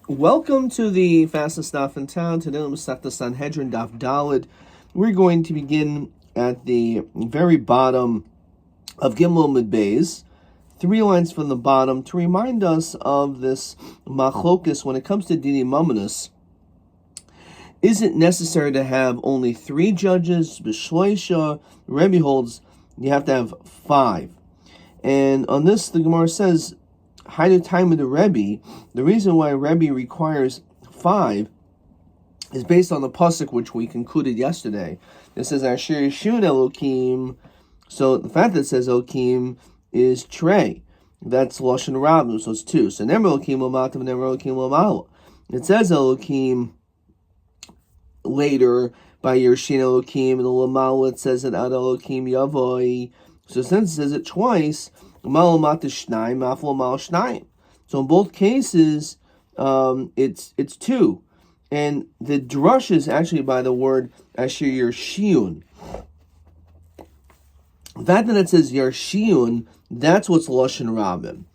Welcome to the fastest daf in town. Today, we'll start the Sanhedrin daf Daled. We're going to begin at the very bottom of Gimel Mid Beis, 3 lines from the bottom, to remind us of this machlokus when it comes to dini mamonus. Is it necessary to have only 3 judges? B'shloisha, Rabbi holds you have to have 5. And on this, the Gemara says, Haidu time of the Rabbi, the reason why Rabbi requires 5 is based on the pasuk which we concluded yesterday. It says Asher Yeshun Elokim. So the fact that it says Elokim is Trey. That's Lashon Rabu, so it's 2. So Never Elokim L'matav, Never Elokim L'mala. It says Elokim later by Yershin Elokim, and the L'mala it says it Ad Elokim Yavoi. So since it says it twice, so in both cases, it's 2. And the drush is actually by the word Asher Yershiun. The fact that it says Yershiun, that's what's Lashon Rabim.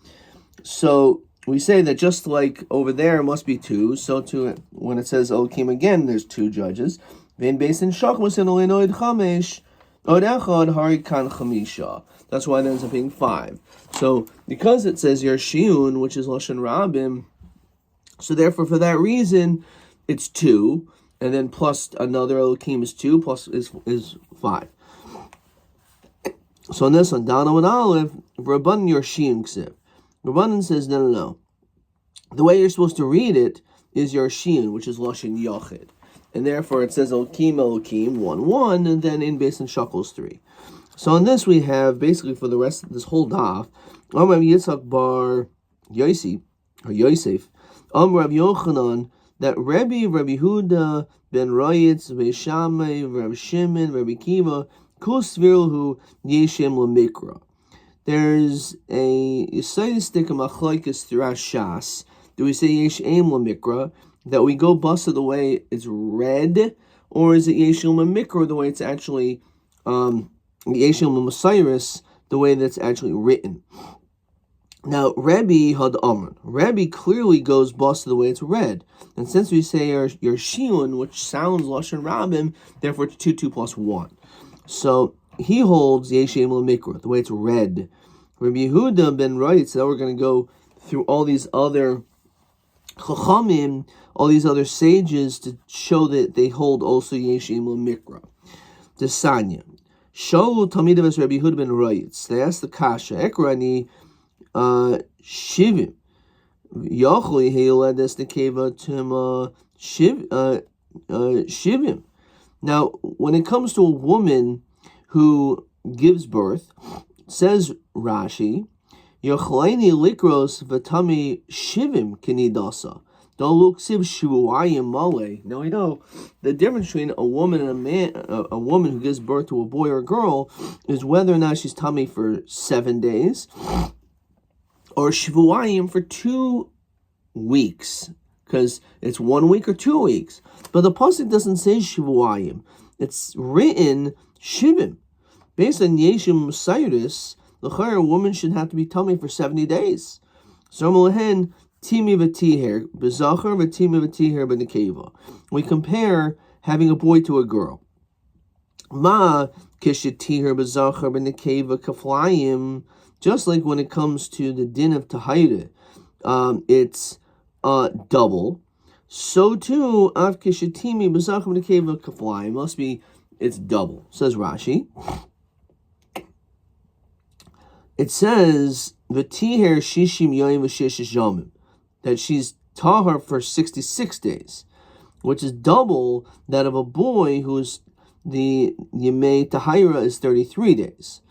So we say that just like over there it must be 2, so too when it says Elokim again, there's 2 judges. Then based in Shachmus and Olenoid Chamesh, Od Echad Harikan Chamisha. That's why it ends up being 5. So, because it says Yershiun, which is Lashon Rabim, so therefore for that reason, it's 2, and then plus another Elokim is 2, plus is 5. So on this one, Dano and Aleph, Rabban Yershiun Ksiv. Rabban says, no. The way you're supposed to read it is Yershiun, which is Lashon Yochid. And therefore it says Elokim, 1, and then in base and Shakos 3. So on this we have, basically for the rest of this whole daf, Rav Yitzchak bar Yosef, Rav Yochanan, that Rabbi Huda ben Rayitz, Rabbi Shammai, Rabbi Shimon, Rabbi Kiva, Kul Svirhu Yeshem Lamikra. There's a Yisayistik Machlokes throughout Shas. Do we say Yeshem Lamikra, that we go busted the way it's read, or is it Yeshem Lamikra the way it's actually Yeshel Messiris, the way that's actually written? Now, Rabbi had Amr. Rabbi clearly goes bust the way it's read. And since we say Yershiun, which sounds Lashon Rabim, therefore it's 2 plus 1. So he holds Yeshem Mikra, the way it's read. Rabbi Yehuda ben Rayitz, so we're going to go through all these other Chachamim, all these other sages to show that they hold also Yeshem Mikra. The Sanya. Shaul Talmidav Rabbi Yehuda ben Rayitz. They asked the Kasha, Ekrani Shivim. Yachli Heiledes the Keva Tima Shivim. Now, when it comes to a woman who gives birth, says Rashi, Yachlaini Likros Vatami Shivim Kinidasa. Now we know the difference between a woman and a man, a woman who gives birth to a boy or a girl, is whether or not she's tummy for 7 days, or shvuayim for 2 weeks, because it's 1 week or 2 weeks. But the pasuk doesn't say shvuayim; it's written shivim. Based on Yeshim Messiris, the woman should have to be tummy for 70 days. So Malahen. Timi v'tiher, b'zachar v'timi v'tiher b'nekeva. We compare having a boy to a girl. Ma kishetiher b'zachar b'nekeva kaflayim. Just like when it comes to the din of tahira, it's double. So too, av kishetimi b'zachar b'nekeva kaflayim must be, it's double. Says Rashi. It says v'tiher shishim yoyim v'shishish yomim, that she's tahar for 66 days, which is double that of a boy who's the Yemei Tahira is 33 days.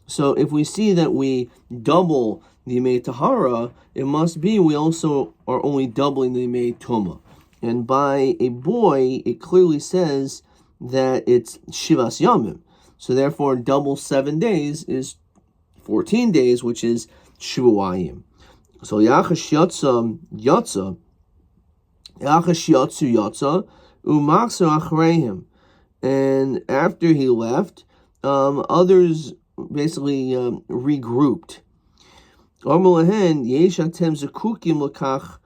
So if we see that we double the Yemei Tahara, it must be we also are only doubling the Yemei Tuma. And by a boy, it clearly says that it's Shivas Yamim. So therefore, double 7 days is 14 days, which is Shvuayim. So Yachash Yatsa, Umaksa Achreihim. And after he left, others basically regrouped. Ormalahen, Yeshatem Zakukim Lakach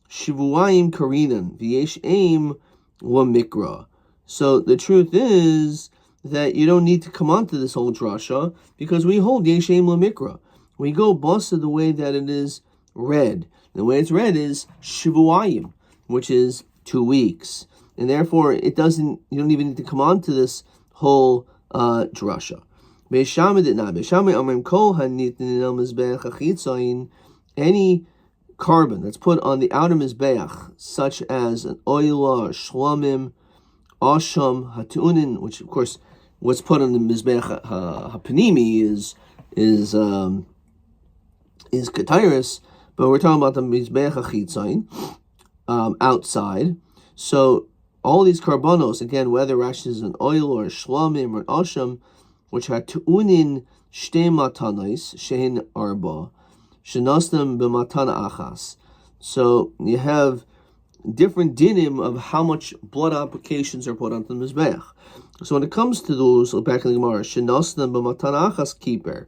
shivuayim karinan v'yesh aim lamikra. So the truth is that you don't need to come onto this whole drasha because we hold yesh aim lamikra. We go basa the way that it is read. The way it's read is shivuayim, which is 2 weeks, and therefore you don't even need to come onto this whole drasha. Any carbon that's put on the outer mizbeach, such as an oila, shlamim, asham, hatunin, which of course what's put on the mizbeach hapanimi is ketairis, but we're talking about the mizbeach hachitzayin outside. So all these carbonos, again, whether Rashi is an oil or a shlamim or an asham, which are tu'unin shtei matanais shein arba shenastem b'matana achas. So you have different dinim of how much blood applications are put onto the mizbeach. So when it comes to those, back in the Gemara, shenastem b'matana achas keeper,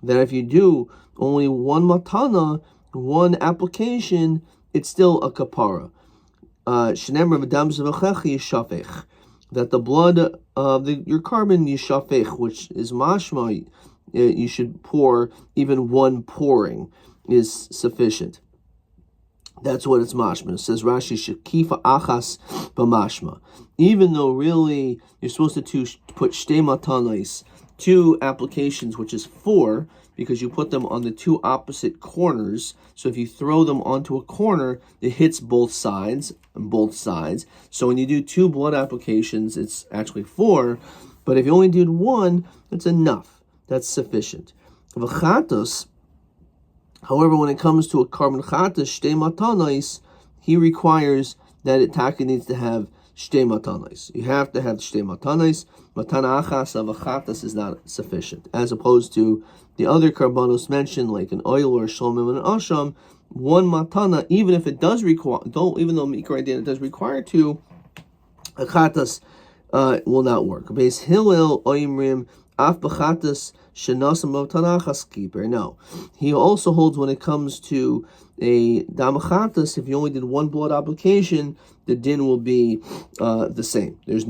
that if you do only one matana, one application, it's still a kapara. That the blood of your carbon yishafech, which is mashma, you should pour, even one pouring is sufficient. That's what it's mashma. It says Rashi shekifa achas b'mashma. Even though really you're supposed to put shtei matanos, 2 applications, which is 4, because you put them on the 2 opposite corners. So if you throw them onto a corner, it hits both sides. So when you do 2 blood applications, it's actually 4. But if you only did 1, that's enough. That's sufficient. V'chatos, however, when it comes to a carbon chatos, shtei matanos, he requires that it taka needs to have shtei matanos. You have to have shtei matanos. Matana achas of a chatos is not sufficient, as opposed to the other carbonos mentioned, like an oil or a shlomim and an asham. 1 matana, even if it does require, even though mikra it does require 2, a chatas will not work. Beis Hillel oimrim af b'chatas shenasam matana achas keeper. No, he also holds when it comes to a damachatas, if you only did 1 blood application, the din will be the same. There's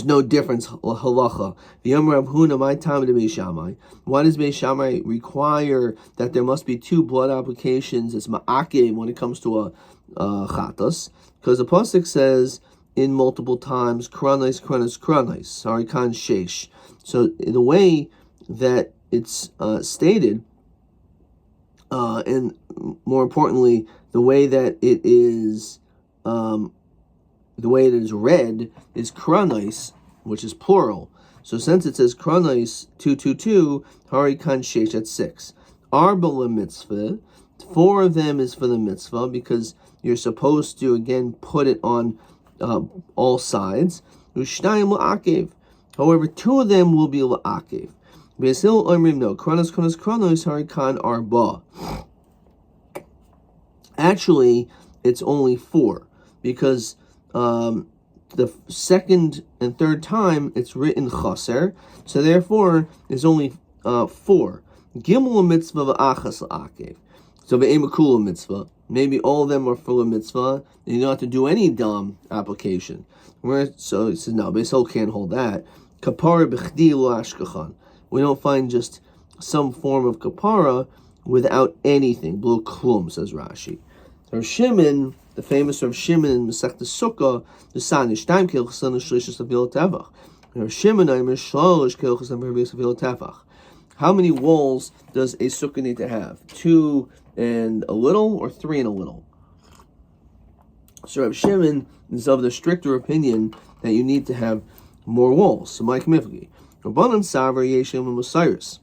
no difference halacha. The Rav Huna, my time to Beis Shammai. Why does Beis Shammai require that there must be 2 blood applications? It's ma'akev when it comes to a chatas, because the pasuk says in multiple times kranais, sarikan sheish. So the way that it's stated, and more importantly, the way that it is. The way it is read is kranais, which is plural. So since it says kranais 222, harikan sheish, that's 6. Arba mitzvah, 4 of them is for the mitzvah because you're supposed to again put it on all sides. Ushnayim la'akev. However, 2 of them will be la'akev. Be'esil oimrim no kranos harikan arba. Actually, it's only 4 because the second and third time it's written chaser, so therefore it's only 4. Gimel mitzvah v'achas la'akev. So be'emakula mitzvah, maybe all of them are full of mitzvah, and you don't have to do any dam application. So it says no, Beis Hillel can't hold that. Kapara b'chdi lo ashkachan. We don't find just some form of kapara without anything. Blo klum, says Rashi. Rav Shimon, the famous Rav Shimon in Masechta Sukkah, the Sanish time kilchas and shlishis avil tevach. Rav Shimon aimer shlosh kilchas and avil tevach. How many walls does a sukkah need to have? 2 and a little, or 3 and a little? So Rav Shimon is of the stricter opinion that you need to have more walls. So Mike Mifgi, Rabbanan Savar Yeshem and Mosiris.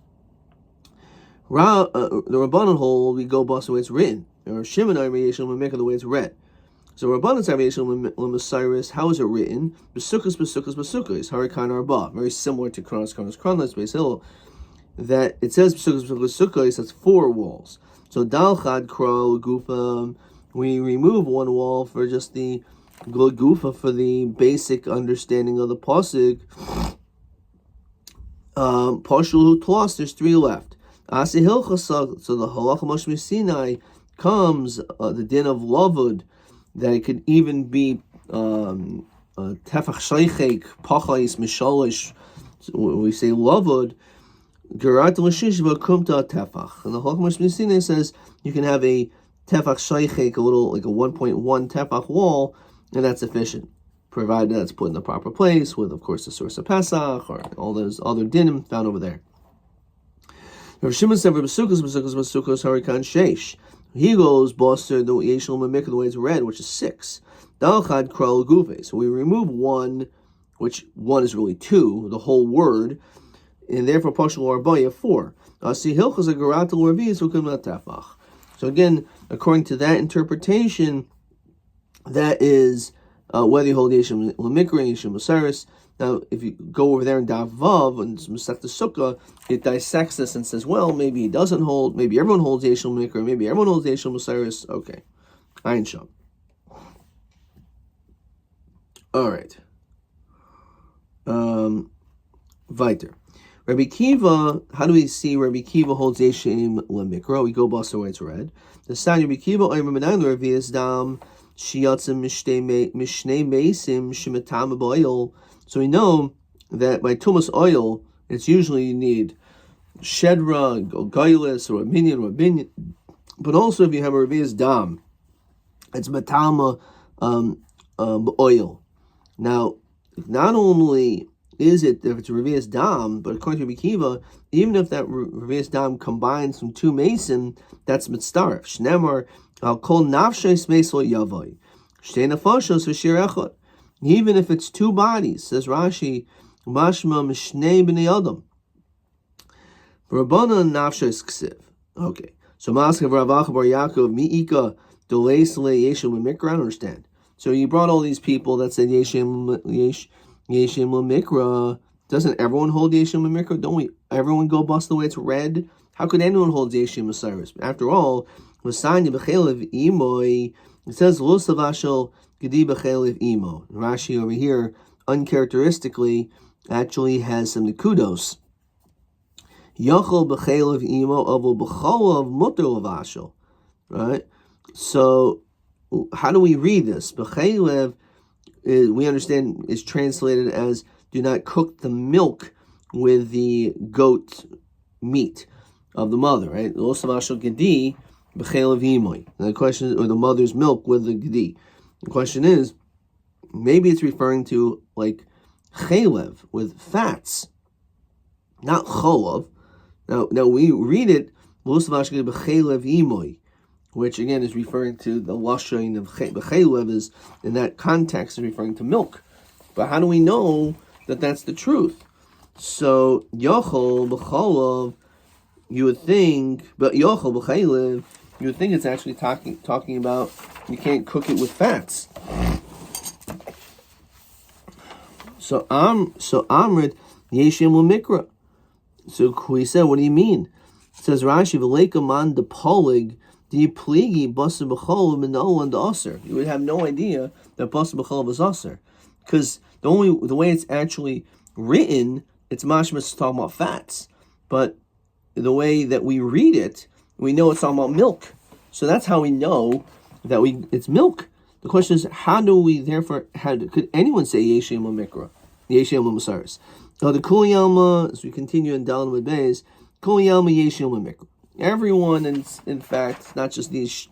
The Rabbanan hold we go bust the way it's written. Or Shimon Aimer Yeshem and make it the way it's read. So Rabbanan Savar Yeshem and Mosiris. How is it written? Besukas Harikan Arba. Very similar to Kronos Beis Hillel. That it says Besukas, that's 4 walls. So Dalchad Kro Gufa, we remove 1 wall for just the Gufa, for the basic understanding of the pasuk. Partial plus, there's 3 left. So the halacha mashmi Sinai comes the din of lavud, that it could even be tefach sheichek pachais mishalish. When we say lavud, gerat l'shish v'kumta tefach, and the Chacham Mishneh says you can have a tefach sheichek, a little like a 1.1 tefach wall, and that's sufficient, provided that's put in the proper place with, of course, the source of Pesach or all those other dinim found over there. Rav Shimon said, "B'sukkos harikan sheish." He goes boster the yeshul memikra, the way it's read, which is 6. Dalchad kral gufe. So we remove 1, which 1 is really 2, the whole word, and therefore pashul arbaya 4. Asi hilchos agaratul revius ukum tefach. So again, according to that interpretation, that is whether you hold yeshul memikra and yeshul masaris. Now, if you go over there in Daf Vav and Masech the Sukkah, it dissects this and says, well, maybe he doesn't hold, maybe everyone holds Yeshul Mikra, maybe everyone holds Yeshul Mosiris. Okay. Ein Sham. All right. Weiter. Rabbi Kiva, how do we see Rabbi Kiva holds Yeshul Mikra? We go bust the way it's read. The sign Rabbi Kiva, Oymer Menayin Revias Dam, Shiyatzim Mishnei Mesim, Shematam Boil. So we know that by tumas oil, it's usually you need shedra, gailis, or a minyan, but also if you have a revius dam, it's matama oil. Now, not only is it if it's revius dam, but according to Rabbi Kiva, even if that revius dam combines from 2 mason, that's mitzdaref. Shnemar al kol nafshes mesol yavoy shtei nafashos v'shir echad. Even if it's 2 bodies, says Rashi, mashma mishnei b'nei adam. Rabbanan nafshes ksiv. Okay, so Maskav Ravacha Bar Yaakov miika doleis le yeshim l'mikra. I don't understand. So you brought all these people that said yeshim l'mikra. Doesn't everyone hold yeshim l'mikra? Don't we? Everyone go bust the way it's read. How could anyone hold yeshim l'saris? After all, l'sanya b'chelev imoy. It says lo savashel. Imo. Rashi over here, uncharacteristically, actually has some nekudos. Yachol b'chelev imo avol b'cholav muter lavashel. Right? So, how do we read this? B'chelev, we understand, is translated as do not cook the milk with the goat meat of the mother. Right? Lo savashel gedi b'chelev imoy. The question is, or the mother's milk with the gedi. The question is, maybe it's referring to like chalev with fats, not cholav. Now we read it, which again is referring to the lashon of chalev, is in that context is referring to milk. But how do we know that that's the truth? So yochol b'cholav, you would think, but yochol b'chalev, you would think it's actually talking about you can't cook it with fats. So Amrit Yeshim Mikra. So we said, what do you mean? It says Rashi V'leika man de polig di pligi basar b'chol minol and aser. You would have no idea that basar b'chol was aser, because the way it's actually written, it's mashmas talking about fats, but the way that we read it, we know it's talking about milk. So that's how we know that it's milk. The question is, how do we therefore, could anyone say Yeshim Mikra? Yeshim Masaris. The Kuliyama, as we continue in Dalam Beis, Kuliyama Yeshim Mikra. Everyone, in fact, not just these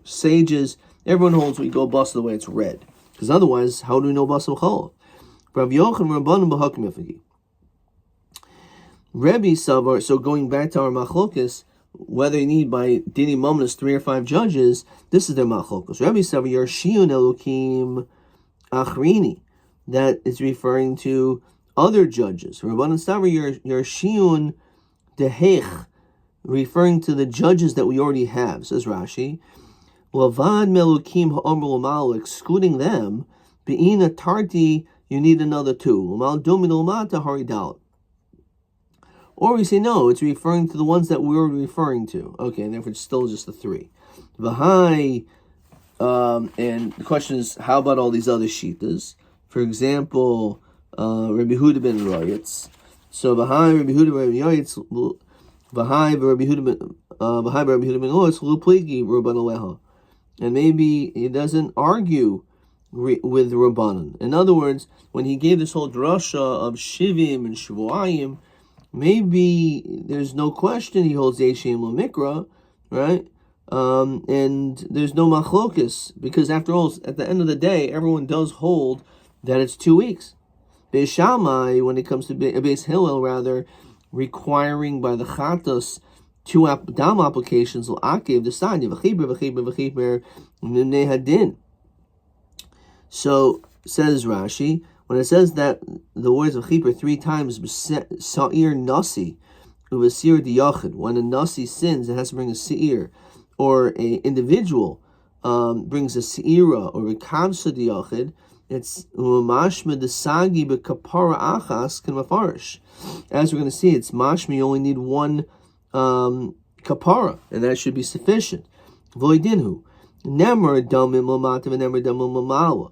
sages, everyone holds we go bust the way it's read. Because otherwise, how do we know bust Chol? Rav Yochanan Rabbanan b'Hakim Ifagi. Rebbe Savar, so going back to our Machlokes, whether you need by Dini Momnus 3 or 5 judges, this is their Machlokes. Rebbe Savar Yarshiyun Elokim Achrini, that is referring to other judges. Rabbanan Savar Yarshiyun Dehech, referring to the judges that we already have, says Rashi. Lavad Melukim Ha'omr L'mal, excluding them, Be'ina Tarti, you need another 2. L'mal Domin L'mata Haridal. Or we say, no, it's referring to the ones that we're referring to. Okay, and therefore it's still just the 3. V'hai, and the question is, how about all these other shitas? For example, Rabbi Huda ben Royitz. So, v'hai Rabbi Huda ben Royitz, v'hai Rabbi Huda ben And maybe he doesn't argue with Rabbanan. In other words, when he gave this whole drasha of Shivim and Shavuayim, maybe there's no question he holds Yeshim L'Mikra, right? And there's no machlokus, because after all, at the end of the day, everyone does hold that it's 2 weeks. Beis Shammai, when it comes to Beis Hillel, rather, requiring by the Chatos 2 dam applications, l'akev the sign v'chiber mimnei hadin. So says Rashi, when it says that the words of Chipur 3 times, sa'ir nasi uvasir diyachid, when a nasi sins, it has to bring a seir, or a individual brings a seira or a kamsa diyachid, it's mashma desagi bekapara achas kan mafarish. As we're going to see, it's mashma, you only need 1 kapara, and that should be sufficient. Voidinhu nemar damim lamata v'nemar damim lamala.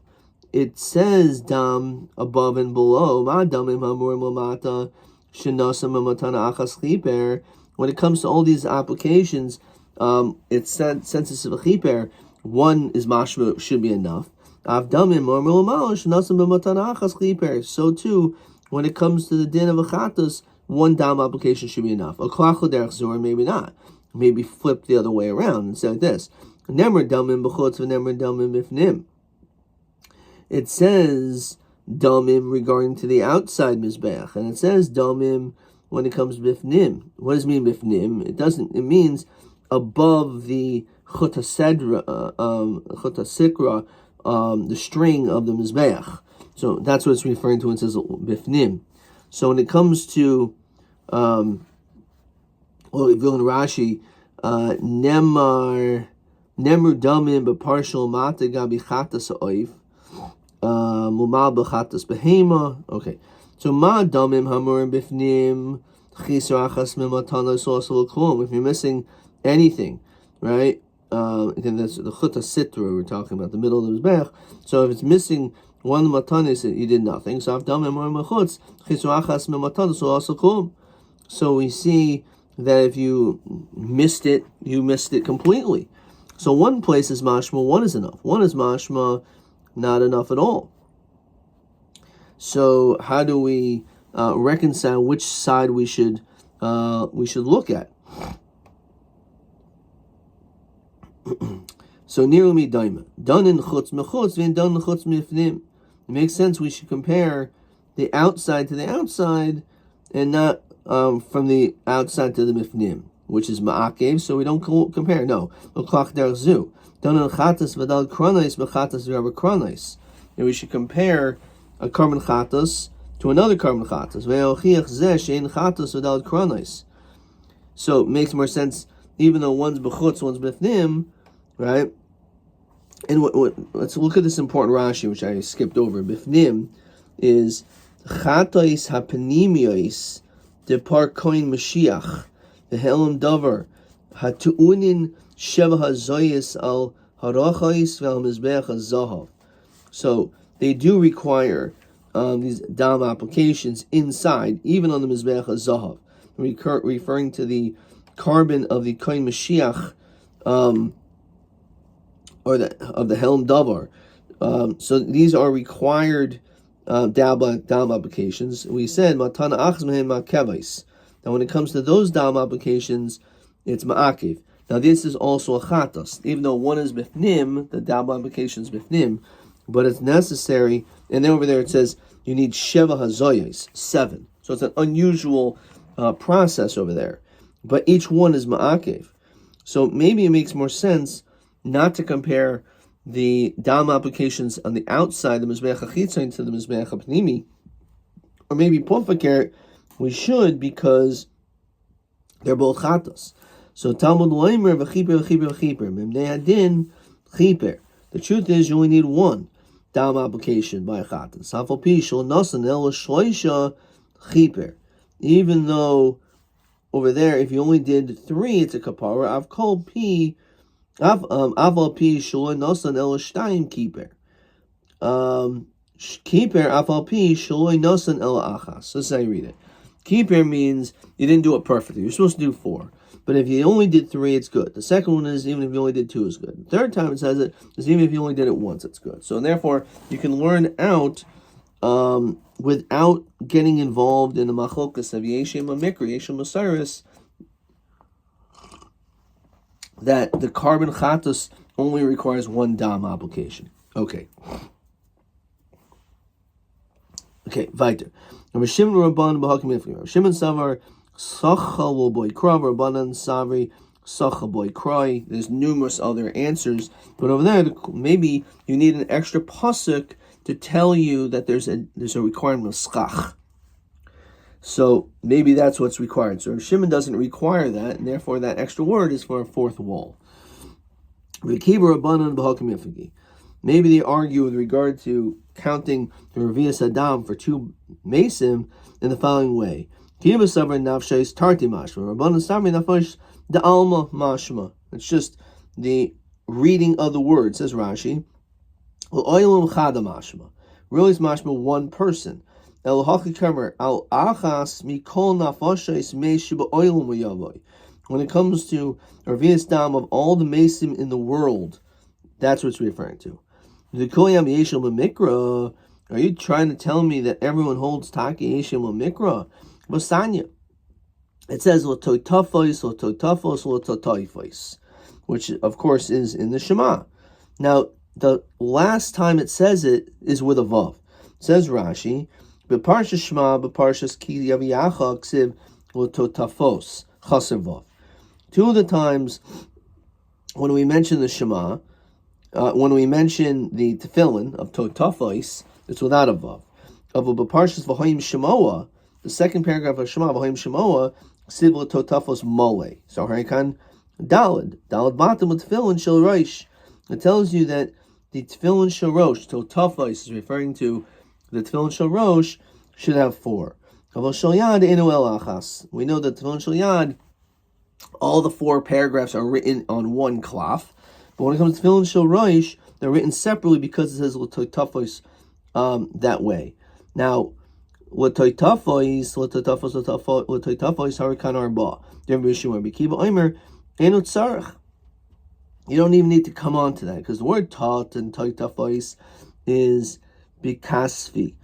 It says dam above and below. Ma damim hamur lamata shenasa mamatana achas chiper. When it comes to all these applications, it's census of a chiper. 1 is mashma, should be enough. So too, when it comes to the din of a chatos, 1 dam application should be enough. A klachol derech zor, maybe not. Maybe flip the other way around and say this. Nemer damim b'chutz v'nemer damim b'fnim. It says damim regarding to the outside mizbeach, and it says damim when it comes to b'fnim. What does it mean b'fnim? It means above the chutasedra, chutasikra, the string of the mizbeach. So that's what it's referring to when it says bifnim. So when it comes to Rashi, nemar damim b'parshal mata gabi chatas ha'oif mumal b'chatas behema. Okay, so ma damim hamurim bifnim chisar achas mimatana sosal klum. If you're missing anything, right? Again, that's the chuta sitra we're talking about, the middle of the mizbech. So if it's missing 1 matanis, you did nothing. So we see that if you missed it, you missed it completely. So 1 place is mashma, 1 is enough. 1 is mashma, not enough at all. So how do we reconcile which side we should look at? So nearly daima done in chutz mechutz and done in chutz mifnim. It makes sense. We should compare the outside to the outside, and not from the outside to the mifnim, which is ma'akev. So we don't compare. No, l'klach derech zu done in chatas v'dal kranais b'chatas v'rabba kranais, and we should compare a karban chatas to another karban chatas. Ve'ochiach zeh she'en chatas v'dal kranais. So it makes more sense, even though one's b'chutz, one's b'fnim, right? And let's look at this important Rashi, which I skipped over. Bifnim is chatos hapenimiyos depar koin Mashiach the helam davar hatuunin sheva hazoyis al harachos vel mizbeach hazahav. So they do require these dam applications inside, even on the mizbeach hazahav, referring to the carbon of the koin Mashiach. Or of the helm davar. So these are required dam applications. We said matana achas mehem ma'kevais. Now when it comes to those dam applications, it's ma'akev. Now this is also a chatas, even though 1 is bifnim, the dam application is bifnim, but it's necessary. And then over there it says you need sheva hazoyos, 7. So it's an unusual process over there, but each one is ma'akev. So maybe it makes more sense not to compare the dam applications on the outside, the mizbeach hachitzon, to the mizbeach hapnimi, or maybe pofakir, we should, because they're both chatos. So Talmud loimer v'chiper mimnei hadin chiper. The truth is, you only need 1 dam application by a chatos. Hafal pi shel nasan el shloisha chiper. Even though over there, if you only did 3, it's a kapara. I've called pi. Aval pi shlo nosan el shtayim kiper. Kiper aval pi shlo nosan el achas. This is how you read it. Kiper means you didn't do it perfectly. You're supposed to do 4. but if you only did 3, it's good. The second one is even if you only did 2, is good. The third time it says it is even if you only did it once, it's good. So therefore, you can learn out without getting involved in the machlokas of Yeshim Mikra, Yeshim Osiris, that the carbon chatos only requires 1 dam application. Okay, weiter. Rabbi Shimon Rabban b'hakim ifri. Rabbi Shimon savar sacha lo boy kra. Rabbanan savri sacha boy krai. There's numerous other answers, but over there maybe you need an extra pasuk to tell you that there's a requirement of skach. So maybe that's what's required. So Shimon doesn't require that, and therefore that extra word is for a 4th wall. Maybe they argue with regard to counting the Revius Adam for 2 Mesim in the following way. It's just the reading of the word, says Rashi. Really it's mashma 1 person. When it comes to Revius Dam of all the Mesim in the world, that's what it's referring to. Are you trying to tell me that everyone holds Taki Yeshim Mikra? Basanya. It says which of course is in the Shema. Now, the last time it says it is with a vav. It says Rashi, B'parsha Shema, B'parshas Ki Yaviyacha Ksiv L'totafos Chaser Vav. 2 of the times when we mention the Shema, when we mention the tefillin of Totafos, it's without a vav. Of a B'parshas V'hoyim Shemoah, the second paragraph of Shema, V'hoyim Shemoah, Ksiv L'totafos Mole. So Harikan Dalad Batim with tefillin Shel Rosh. It tells you that the tefillin Shel Rosh, Totafos, is referring to the tefillin Shel Rosh, should have 4. We know that tefillin Shel Yad, all the 4 paragraphs are written on 1 klaf, but when it comes to tefillin Shel Rosh, they're written separately because it says L'toitafos that way. Now, L'toitafos harikan arba. You don't even need to come on to that, because the word tot and toitafos is bikasvi,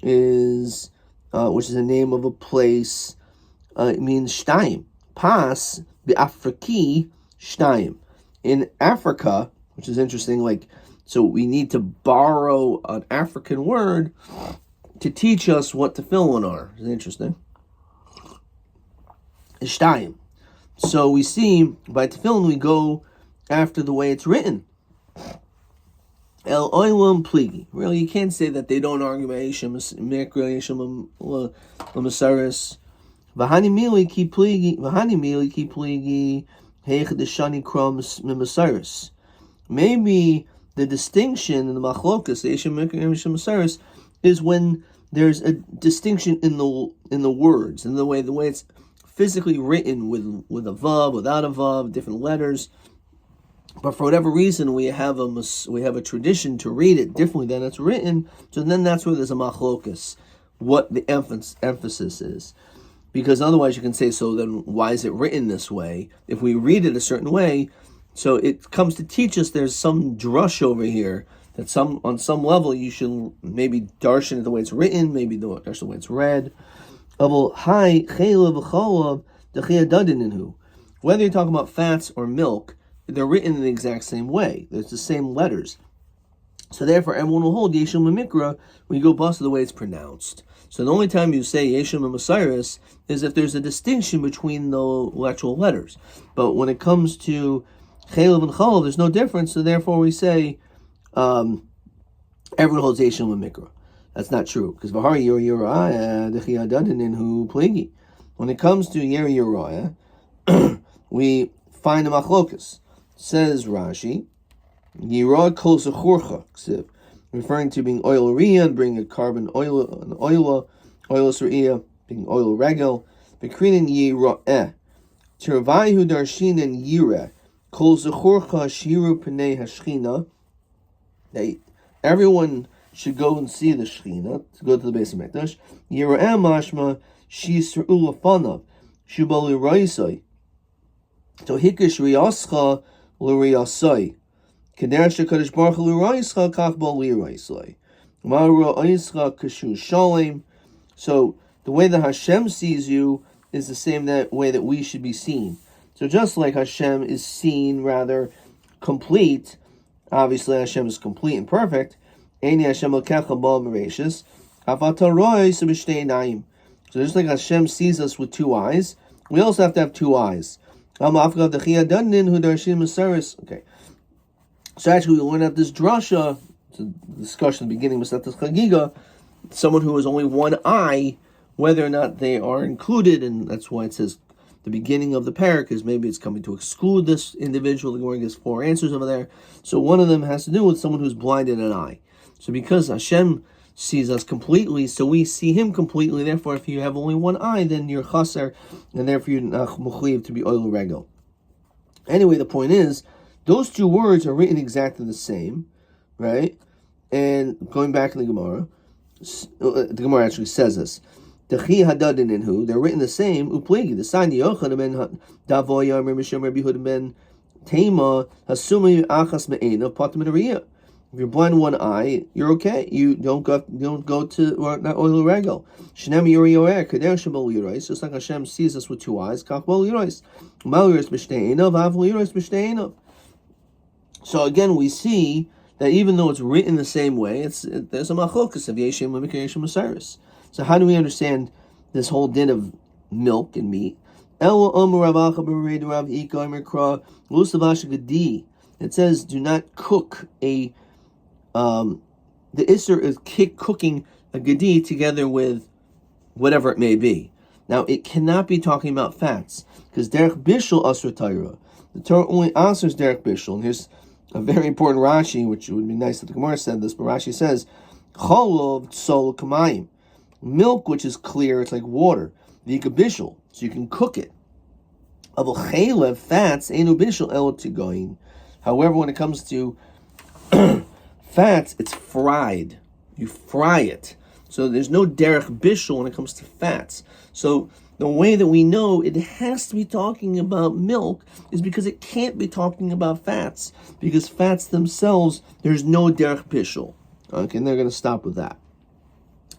is which is the name of a place. It means shtayim. Pas bi'afriki shtayim. In Africa, which is interesting, so we need to borrow an African word to teach us what tefillin are. It's interesting. Shtayim. So we see by tefillin we go after the way it's written. El oilam pligi. Really, you can't say that they don't argue by Yeshim Mikra, Yeshim L'Masaris. V'hani mili ki pligi, heichadeshani krams M'Masaris. Maybe the distinction in the machlokas, the Yeshim Mikra, Yeshim L'Masaris, is when there's a distinction in the words, in the way it's physically written with a vav, without a vav, different letters. But for whatever reason, we have a tradition to read it differently than it's written. So then that's where there's a machlokas, what the emphasis is. Because otherwise you can say, so then why is it written this way? If we read it a certain way, so it comes to teach us there's some drush over here, that on some level you should maybe darshan it the way it's written, maybe darshan the way it's read. Whether you're talking about fats or milk, they're written in the exact same way. It's the same letters. So therefore, everyone will hold Yeshim Mikra when you go bust the way it's pronounced. So the only time you say Yeshim Osiris is if there's a distinction between the actual letters. But when it comes to Chalev and Chalav, there's no difference. So therefore, we say everyone holds Yeshim Mikra. That's not true, because V'hari Yer Yeraya Dechi Adadin Hu Pligi. When it comes to Yer Yeraya, we find the machlokas. Says Rashi, Yirah Kol Sechurcha Ksiv, referring to being oil riyah, bringing a carbon oil riyah, being oil regel. Bekrinin Yirah Tirvayu Darshin and Yireh Kol Sechurcha Shiru Pnei Hashchina. Everyone should go and see the Shechina, to go to the base of Mikdash. Yireh Mashma Shisru Lafanav Shubali Raisai So hikish riyascha l'riyasai. Kedersh HaKadosh Baruch Hu l'riyascha kach bo l'riyasai. Ma riyascha kashu shalem. So the way that Hashem sees you is the same that way that we should be seen. So just like Hashem is seen rather complete, obviously Hashem is complete and perfect. Eini Hashem l'kecha bo mereshis. So just like Hashem sees us with two eyes, we also have to have two eyes. Okay. So actually we learn out this drasha, it's a discussion at the beginning, Maseches Chagiga, someone who has only one eye, whether or not they are included, and that's why it says the beginning of the parak is maybe it's coming to exclude this individual. The Gemara gives 4 answers over there. So one of them has to do with someone who's blind in an eye. So because Hashem sees us completely, so we see him completely. Therefore, if you have only one eye, then you're chaser, and therefore you're not mechuyev to be oil regel. Anyway, the point is, those two words are written exactly the same, right? And going back to the Gemara actually says this. They're written the same. Uplegi, the sign Yochad ben Davoya Misham Rabbi Yehuda ben Tema Hasumi Achas Me'ena Patim Riyah. If you're blind in one eye, you're okay. You don't go to not oil regel. Shnemi Yuri Yoer Kader Shabal Yirais. Just like Hashem sees us with two eyes. Kachbal Yirais. Mal Yirais Mishteinav. Avol Yirais Mishteinav. So again, we see that even though it's written the same way, there's a machokas of Yeshem Lemikar Yeshem Osiris. So how do we understand this whole din of milk and meat? It says, do not cook the Isser is cooking a gedi together with whatever it may be. Now, it cannot be talking about fats, because derech bishul asur Torah. The Torah only answers derech bishul. And here's a very important Rashi, which would be nice that the Gemara said this, but Rashi says, cholov tzol kamayim. Milk, which is clear, it's like water. Vika bishul, so you can cook it. Avol chaylev, fats, enu bishul el tigoyin. However, when it comes to fats, it's fried. You fry it. So there's no derech bishul when it comes to fats. So the way that we know it has to be talking about milk is because it can't be talking about fats. Because fats themselves, there's no derech bishul. Okay, and they're going to stop with that.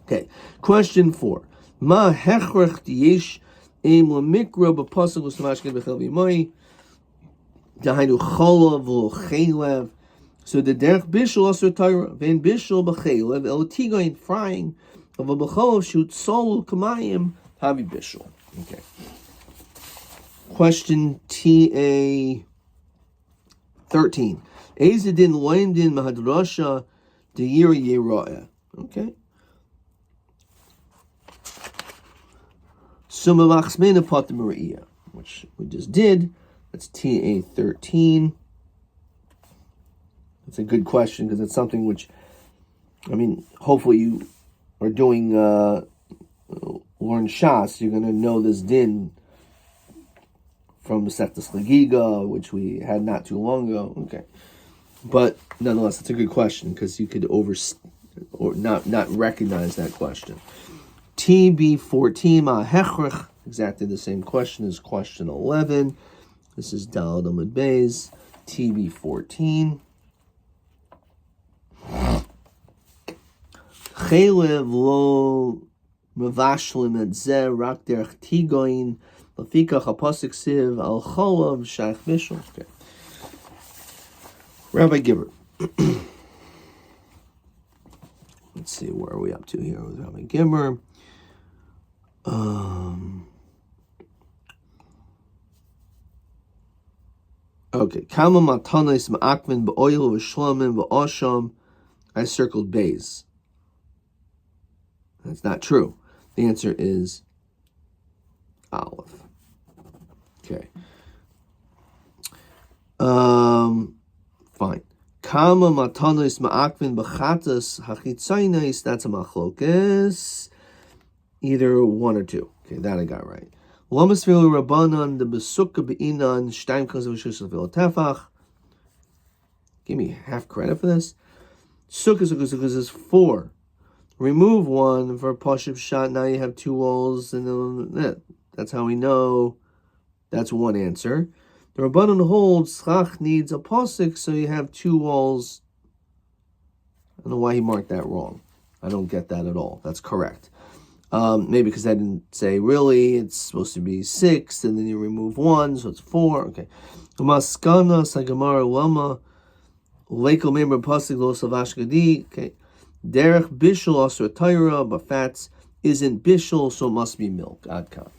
Okay, question 4. Ma hechrech diyesh im lemikra b'pasuk l'stamashkin b'chel v'yimai dahainu cholav l'chelev. So the derech bishul asur Torah vein bishul b'chelev el tigoin frying of a b'cholav shoot sol kamayim havi bishul. Okay. Question TA 13. Ezedin loimdin mahadrasha de'yir yera'eh. Okay. Which we just did. That's TA 13. That's a good question because it's something which, I mean, hopefully you are doing learn Shas. You're going to know this din from Masechtas Chagiga, which we had not too long ago. Okay, but nonetheless, it's a good question because you could not recognize that question. TB14 Hechrich, exactly the same question as question 11. This is Daled Amud Beis, TB14. Chelev lo mevashlim et zeh rak derech tigoin lefika chapasik siv al cholav shaykh bishul. Okay. Rabbi Gibber. Let's see, where are we up to here with Rabbi Gibber? Okay. Kama matanis ma'akvin ba'oil v'shlamim v'osham. I circled bays. That's not true. The answer is Aleph. Okay. Fine. Kama matanis ma'akvin b'chatas hachitzainis. That's a machlokes. Either 1 or 2. Okay, that I got right. Lamas filu rabbanan the besukka be'inan shtaim kaz v'shusha tefach. Give me half credit for this. Sukkah is 4. Remove 1 for Pashup shot. Now you have 2 walls, and then that's how we know that's one answer. The Rabbanan holds schach needs a pasuk, so you have two walls. I don't know why he marked that wrong. I don't get that at all. That's correct. Maybe because I didn't say really. It's supposed to be 6, and then you remove 1, so it's 4. Okay. Maskana sagamara lama leiko member pasuk lo savash gadi. Okay. Derech bishul asur Torah, but fats isn't bishul, so it must be milk. Adkan.